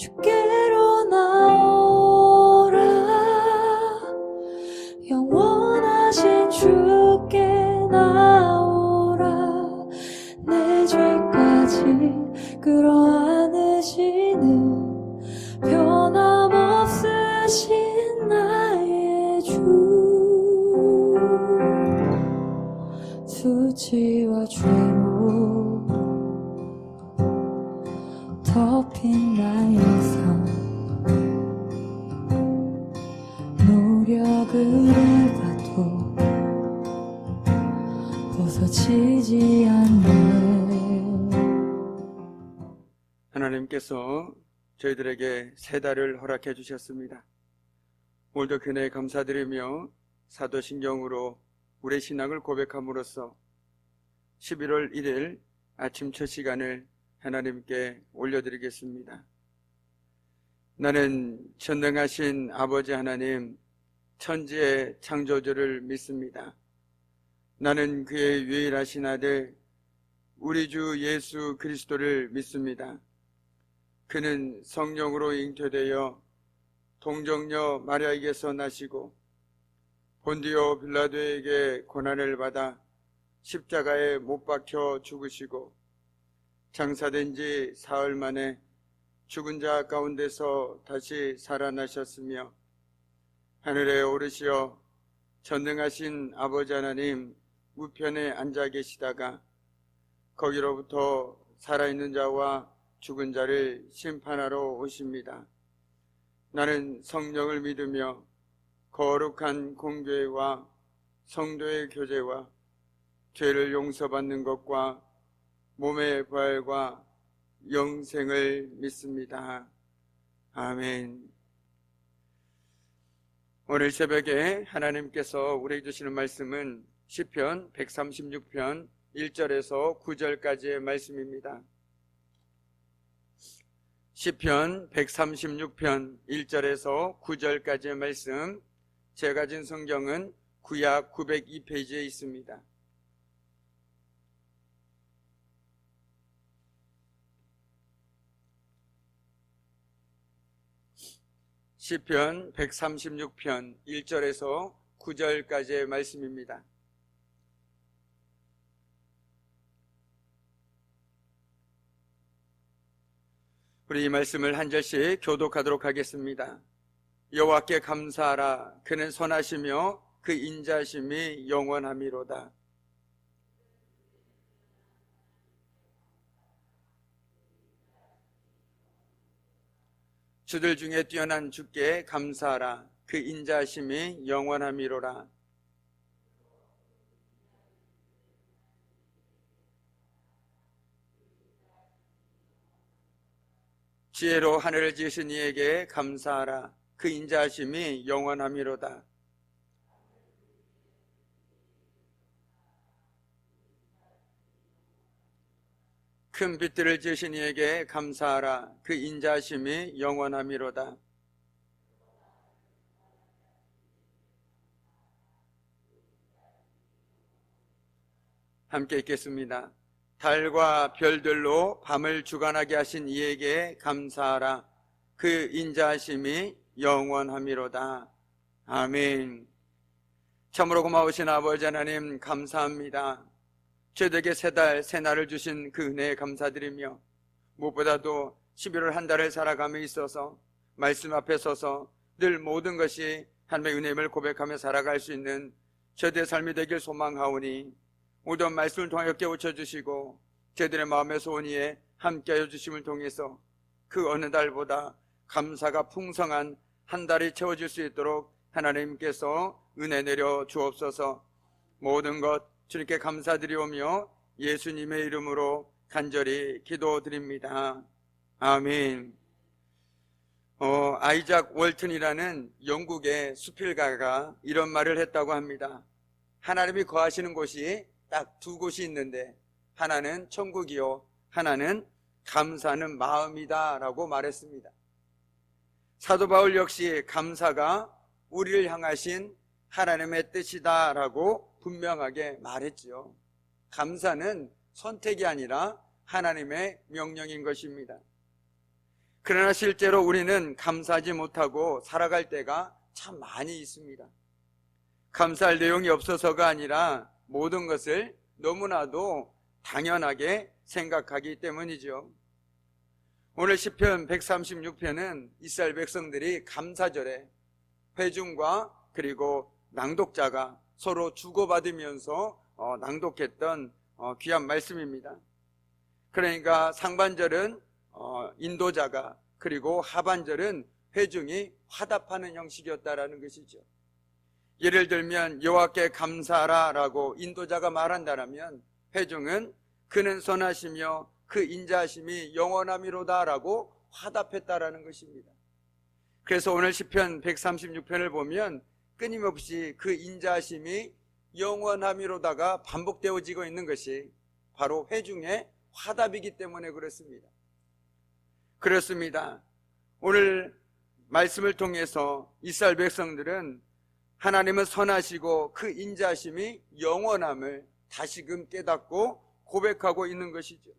주께로 나오라. 영원하신 주께 나오라. 내 죄까지 끌어안으시는 변함없으신 나의 주. 수치와 죄로 덮인 나의 삶, 노력을 해봐도 벗어지지 않네. 하나님께서 저희들에게 새 달을 허락해 주셨습니다. 오늘도 그네에 감사드리며 사도신경으로 우리의 신앙을 고백함으로써 11월 1일 아침 첫 시간을 하나님께 올려드리겠습니다. 나는 전능하신 아버지 하나님, 천지의 창조주를 믿습니다. 나는 그의 유일하신 아들 우리 주 예수 그리스도를 믿습니다. 그는 성령으로 잉태되어 동정녀 마리아에게서 나시고 본디오 빌라도에게 고난을 받아 십자가에 못 박혀 죽으시고 장사된 지 사흘 만에 죽은 자 가운데서 다시 살아나셨으며 하늘에 오르시어 전능하신 아버지 하나님 우편에 앉아 계시다가 거기로부터 살아있는 자와 죽은 자를 심판하러 오십니다. 나는 성령을 믿으며 거룩한 공교회와 성도의 교제와 죄를 용서받는 것과 몸의 부활과 영생을 믿습니다. 아멘. 오늘 새벽에 하나님께서 우리에게 주시는 말씀은 시편 136편 1절에서 9절까지의 말씀입니다. 시편 136편 1절에서 9절까지의 말씀, 제가 가진 성경은 구약 902페이지에 있습니다. 시편 136편 1절에서 9절까지의 말씀입니다. 우리 이 말씀을 한 절씩 교독하도록 하겠습니다. 여호와께 감사하라. 그는 선하시며 그 인자심이 영원함이로다. 주들 중에 뛰어난 주께 감사하라. 그 인자심이 영원함이로라. 지혜로 하늘을 지으신 이에게 감사하라. 그 인자하심이 영원함이로다. 큰 빛들을 지으신 이에게 감사하라. 그 인자하심이 영원함이로다. 함께 읽겠습니다. 달과 별들로 밤을 주관하게 하신 이에게 감사하라. 그 인자하심이 영원함이로다. 아멘. 참으로 고마우신 아버지 하나님 감사합니다. 저희들에게 새 날을 주신 그 은혜에 감사드리며 무엇보다도 11월 한 달을 살아감에 있어서 말씀 앞에 서서 늘 모든 것이 하나님의 은혜임을 고백하며 살아갈 수 있는 저희들의 삶이 되길 소망하오니 오늘 말씀을 통하여 깨우쳐 주시고 저희들의 마음의 소원이에 함께하여 주심을 통해서 그 어느 달보다 감사가 풍성한 한 달이 채워질 수 있도록 하나님께서 은혜 내려 주옵소서. 모든 것 주님께 감사드리오며 예수님의 이름으로 간절히 기도드립니다. 아멘. 아이작 월튼이라는 영국의 수필가가 이런 말을 했다고 합니다. 하나님이 거하시는 곳이 딱 두 곳이 있는데 하나는 천국이요 하나는 감사하는 마음이다 라고 말했습니다. 사도 바울 역시 감사가 우리를 향하신 하나님의 뜻이다 라고 분명하게 말했지요. 감사는 선택이 아니라 하나님의 명령인 것입니다. 그러나 실제로 우리는 감사하지 못하고 살아갈 때가 참 많이 있습니다. 감사할 내용이 없어서가 아니라 모든 것을 너무나도 당연하게 생각하기 때문이죠. 오늘 시편 136편은 이스라엘 백성들이 감사절에 회중과 그리고 낭독자가 서로 주고받으면서 낭독했던 귀한 말씀입니다. 그러니까 상반절은 인도자가, 그리고 하반절은 회중이 화답하는 형식이었다라는 것이죠. 예를 들면 여호와께 감사하라라고 인도자가 말한다라면 회중은 그는 선하시며 그 인자하심이 영원함이로다라고 화답했다라는 것입니다. 그래서 오늘 시편 136편을 보면 끊임없이 그 인자하심이 영원함이로다가 반복되어지고 있는 것이 바로 회중의 화답이기 때문에 그렇습니다. 오늘 말씀을 통해서 이스라엘 백성들은 하나님은 선하시고 그 인자하심이 영원함을 다시금 깨닫고 고백하고 있는 것이죠.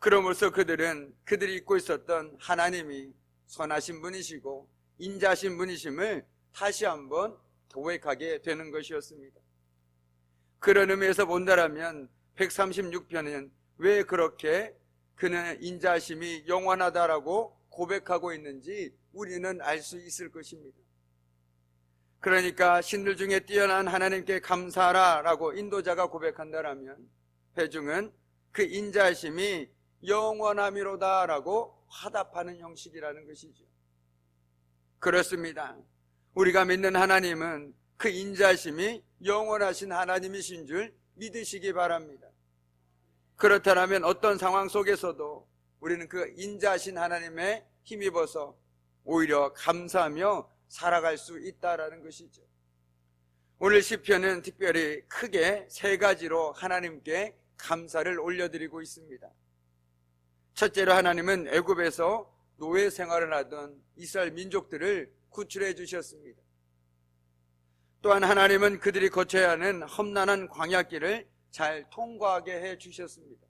그러면서 그들이 잊고 있었던 하나님이 선하신 분이시고 인자하신 분이심을 다시 한번 고백하게 되는 것이었습니다. 그런 의미에서 본다라면 136편은 왜 그렇게 그는 인자하심이 영원하다라고 고백하고 있는지 우리는 알 수 있을 것입니다. 그러니까 신들 중에 뛰어난 하나님께 감사하라라고 인도자가 고백한다라면 회중은 그 인자하심이 영원함이로다라고 화답하는 형식이라는 것이죠. 그렇습니다. 우리가 믿는 하나님은 그 인자하심이 영원하신 하나님이신 줄 믿으시기 바랍니다. 그렇다면 어떤 상황 속에서도 우리는 그 인자하신 하나님에 힘입어서 오히려 감사하며 살아갈 수 있다라는 것이죠. 오늘 시편은 특별히 크게 세 가지로 하나님께 감사를 올려드리고 있습니다. 첫째로 하나님은 애굽에서 노예 생활을 하던 이스라엘 민족들을 구출해 주셨습니다. 또한 하나님은 그들이 거쳐야 하는 험난한 광야길을 잘 통과하게 해 주셨습니다.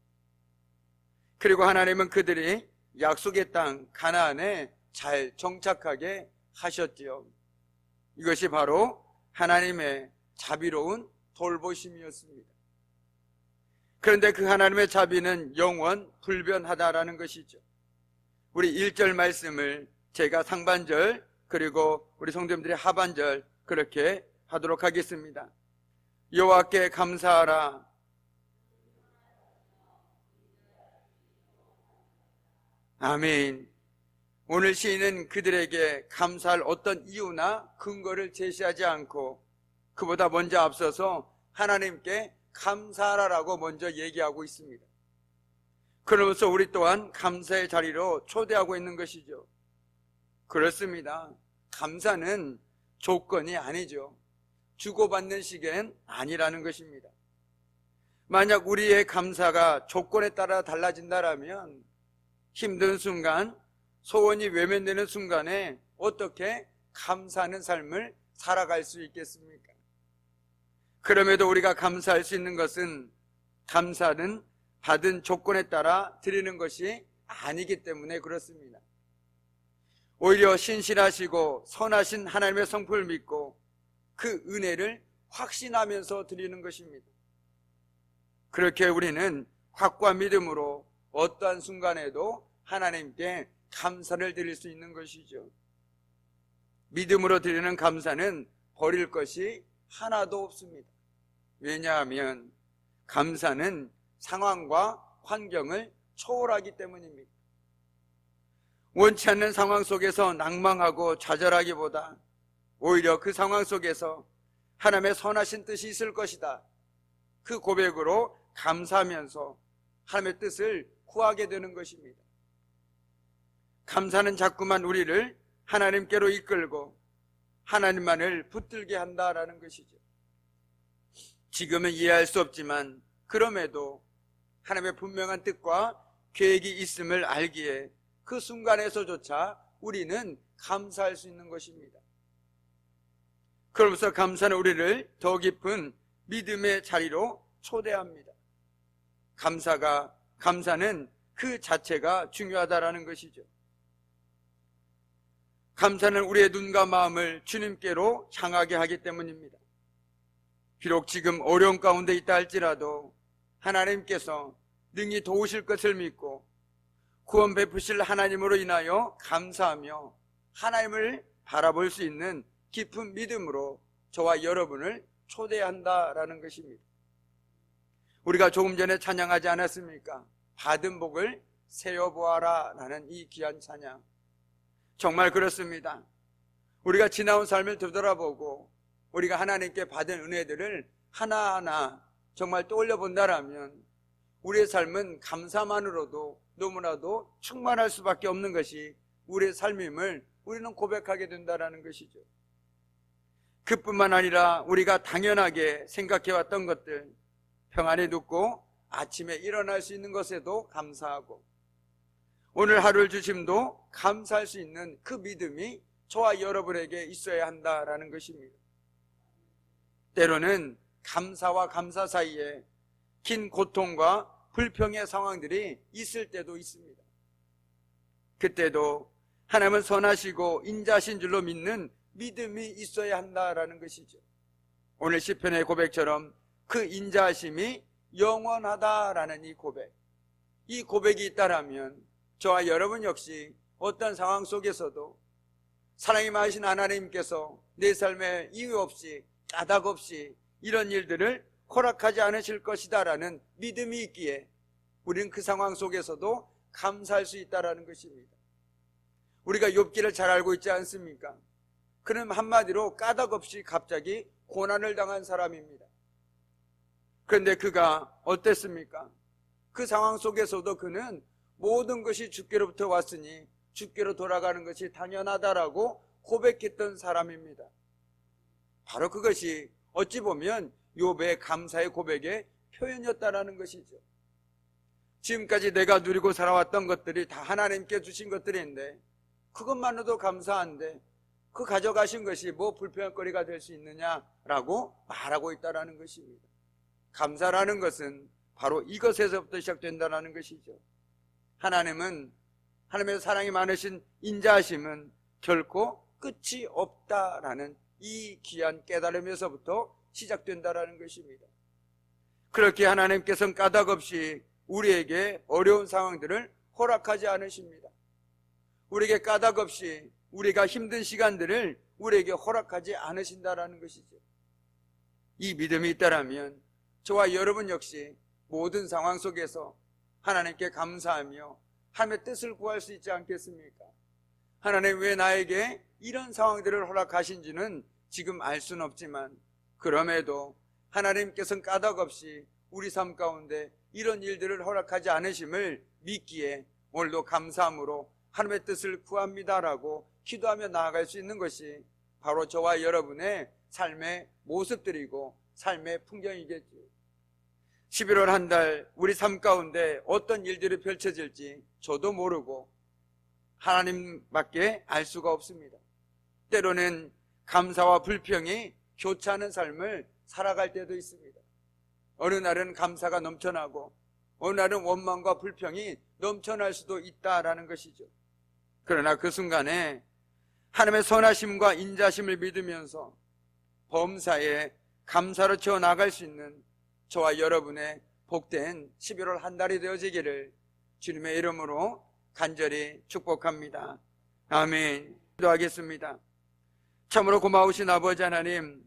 그리고 하나님은 그들이 약속의 땅 가나안에 잘 정착하게 하셨지요. 이것이 바로 하나님의 자비로운 돌보심이었습니다. 그런데 그 하나님의 자비는 영원 불변하다라는 것이죠. 우리 1절 말씀을 제가 상반절 그리고 우리 성도님들이 하반절 그렇게 하도록 하겠습니다. 여호와께 감사하라. 아멘. 오늘 시인은 그들에게 감사할 어떤 이유나 근거를 제시하지 않고 그보다 먼저 앞서서 하나님께 감사하라라고 먼저 얘기하고 있습니다. 그러면서 우리 또한 감사의 자리로 초대하고 있는 것이죠. 그렇습니다. 감사는 조건이 아니죠. 주고받는 식은 아니라는 것입니다. 만약 우리의 감사가 조건에 따라 달라진다면 힘든 순간, 소원이 외면되는 순간에 어떻게 감사하는 삶을 살아갈 수 있겠습니까? 그럼에도 우리가 감사할 수 있는 것은 감사는 받은 조건에 따라 드리는 것이 아니기 때문에 그렇습니다. 오히려 신실하시고 선하신 하나님의 성품을 믿고 그 은혜를 확신하면서 드리는 것입니다. 그렇게 우리는 확고한 믿음으로 어떠한 순간에도 하나님께 감사를 드릴 수 있는 것이죠. 믿음으로 드리는 감사는 버릴 것이 하나도 없습니다. 왜냐하면 감사는 상황과 환경을 초월하기 때문입니다. 원치 않는 상황 속에서 낭망하고 좌절하기보다 오히려 그 상황 속에서 하나님의 선하신 뜻이 있을 것이다, 그 고백으로 감사하면서 하나님의 뜻을 구하게 되는 것입니다. 감사는 자꾸만 우리를 하나님께로 이끌고 하나님만을 붙들게 한다라는 것이죠. 지금은 이해할 수 없지만 그럼에도 하나님의 분명한 뜻과 계획이 있음을 알기에 그 순간에서조차 우리는 감사할 수 있는 것입니다. 그러면서 감사는 우리를 더 깊은 믿음의 자리로 초대합니다. 감사는 그 자체가 중요하다라는 것이죠. 감사는 우리의 눈과 마음을 주님께로 향하게 하기 때문입니다. 비록 지금 어려운 가운데 있다 할지라도 하나님께서 능히 도우실 것을 믿고 구원 베푸실 하나님으로 인하여 감사하며 하나님을 바라볼 수 있는 깊은 믿음으로 저와 여러분을 초대한다라는 것입니다. 우리가 조금 전에 찬양하지 않았습니까? 받은 복을 세어보아라 라는 이 귀한 찬양. 정말 그렇습니다. 우리가 지나온 삶을 되돌아보고 우리가 하나님께 받은 은혜들을 하나하나 정말 떠올려 본다라면 우리의 삶은 감사만으로도 너무나도 충만할 수밖에 없는 것이 우리의 삶임을 우리는 고백하게 된다는 것이죠. 그뿐만 아니라 우리가 당연하게 생각해왔던 것들, 평안히 눕고 아침에 일어날 수 있는 것에도 감사하고 오늘 하루를 주심도 감사할 수 있는 그 믿음이 저와 여러분에게 있어야 한다라는 것입니다. 때로는 감사와 감사 사이에 긴 고통과 불평의 상황들이 있을 때도 있습니다. 그때도 하나님은 선하시고 인자하신 줄로 믿는 믿음이 있어야 한다라는 것이죠. 오늘 시편의 고백처럼 그 인자하심이 영원하다라는 이 고백이 있다라면 저와 여러분 역시 어떤 상황 속에서도 사랑이 많으신 하나님께서 내 삶에 이유 없이 까닭 없이 이런 일들을 허락하지 않으실 것이다라는 믿음이 있기에 우리는 그 상황 속에서도 감사할 수 있다라는 것입니다. 우리가 욥기를 잘 알고 있지 않습니까? 그는 한마디로 까닭 없이 갑자기 고난을 당한 사람입니다. 그런데 그가 어땠습니까? 그 상황 속에서도 그는 모든 것이 주께로부터 왔으니 주께로 돌아가는 것이 당연하다라고 고백했던 사람입니다. 바로 그것이 어찌 보면 욥의 감사의 고백의 표현이었다라는 것이죠. 지금까지 내가 누리고 살아왔던 것들이 다 하나님께 주신 것들인데 그것만으로도 감사한데 그 가져가신 것이 뭐 불평거리가 될 수 있느냐라고 말하고 있다는 것입니다. 감사라는 것은 바로 이것에서부터 시작된다는 것이죠. 하나님의 사랑이 많으신 인자하심은 결코 끝이 없다라는 이 귀한 깨달음에서부터 시작된다는 것입니다. 그렇게 하나님께서는 까닭 없이 우리에게 어려운 상황들을 허락하지 않으십니다. 우리에게 까닭 없이 우리가 힘든 시간들을 우리에게 허락하지 않으신다라는 것이죠. 이 믿음이 있다라면 저와 여러분 역시 모든 상황 속에서 하나님께 감사하며 하나님의 뜻을 구할 수 있지 않겠습니까? 하나님 왜 나에게 이런 상황들을 허락하신지는 지금 알 수는 없지만 그럼에도 하나님께서는 까닭 없이 우리 삶 가운데 이런 일들을 허락하지 않으심을 믿기에 오늘도 감사함으로 하나님의 뜻을 구합니다라고 기도하며 나아갈 수 있는 것이 바로 저와 여러분의 삶의 모습들이고 삶의 풍경이겠죠. 11월 한 달 우리 삶 가운데 어떤 일들이 펼쳐질지 저도 모르고 하나님밖에 알 수가 없습니다. 때로는 감사와 불평이 교차하는 삶을 살아갈 때도 있습니다. 어느 날은 감사가 넘쳐나고 어느 날은 원망과 불평이 넘쳐날 수도 있다라는 것이죠. 그러나 그 순간에 하나님의 선하심과 인자심을 믿으면서 범사에 감사로 채워 나갈 수 있는 저와 여러분의 복된 11월 한 달이 되어지기를 주님의 이름으로 간절히 축복합니다. 아멘. 기도하겠습니다. 참으로 고마우신 아버지 하나님,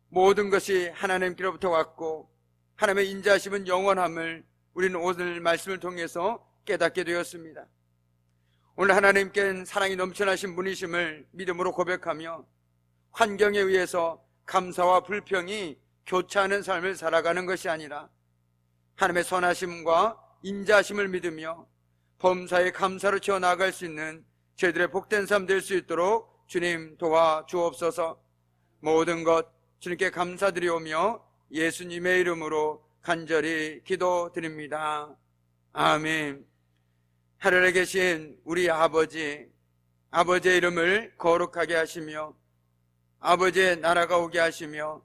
모든 것이 하나님께로부터 왔고 하나님의 인자하심은 영원함을 우리는 오늘 말씀을 통해서 깨닫게 되었습니다. 오늘 하나님께는 사랑이 넘쳐나신 분이심을 믿음으로 고백하며 환경에 의해서 감사와 불평이 교차하는 삶을 살아가는 것이 아니라 하나님의 선하심과 인자하심을 믿으며 범사에 감사로 채워 나갈 수 있는 저희들의 복된 삶 될 수 있도록 주님 도와주옵소서. 모든 것 주님께 감사드리오며 예수님의 이름으로 간절히 기도드립니다. 아멘. 하늘에 계신 우리 아버지의 이름을 거룩하게 하시며 아버지의 나라가 오게 하시며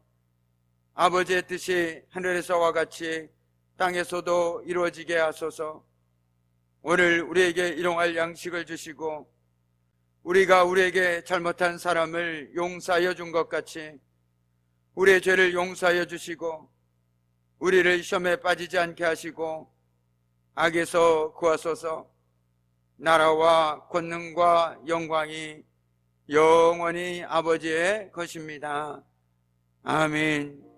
아버지의 뜻이 하늘에서와 같이 땅에서도 이루어지게 하소서. 오늘 우리에게 일용할 양식을 주시고 우리가 우리에게 잘못한 사람을 용서하여 준 것 같이 우리의 죄를 용서하여 주시고 우리를 시험에 빠지지 않게 하시고 악에서 구하소서. 나라와 권능과 영광이 영원히 아버지의 것입니다. 아멘.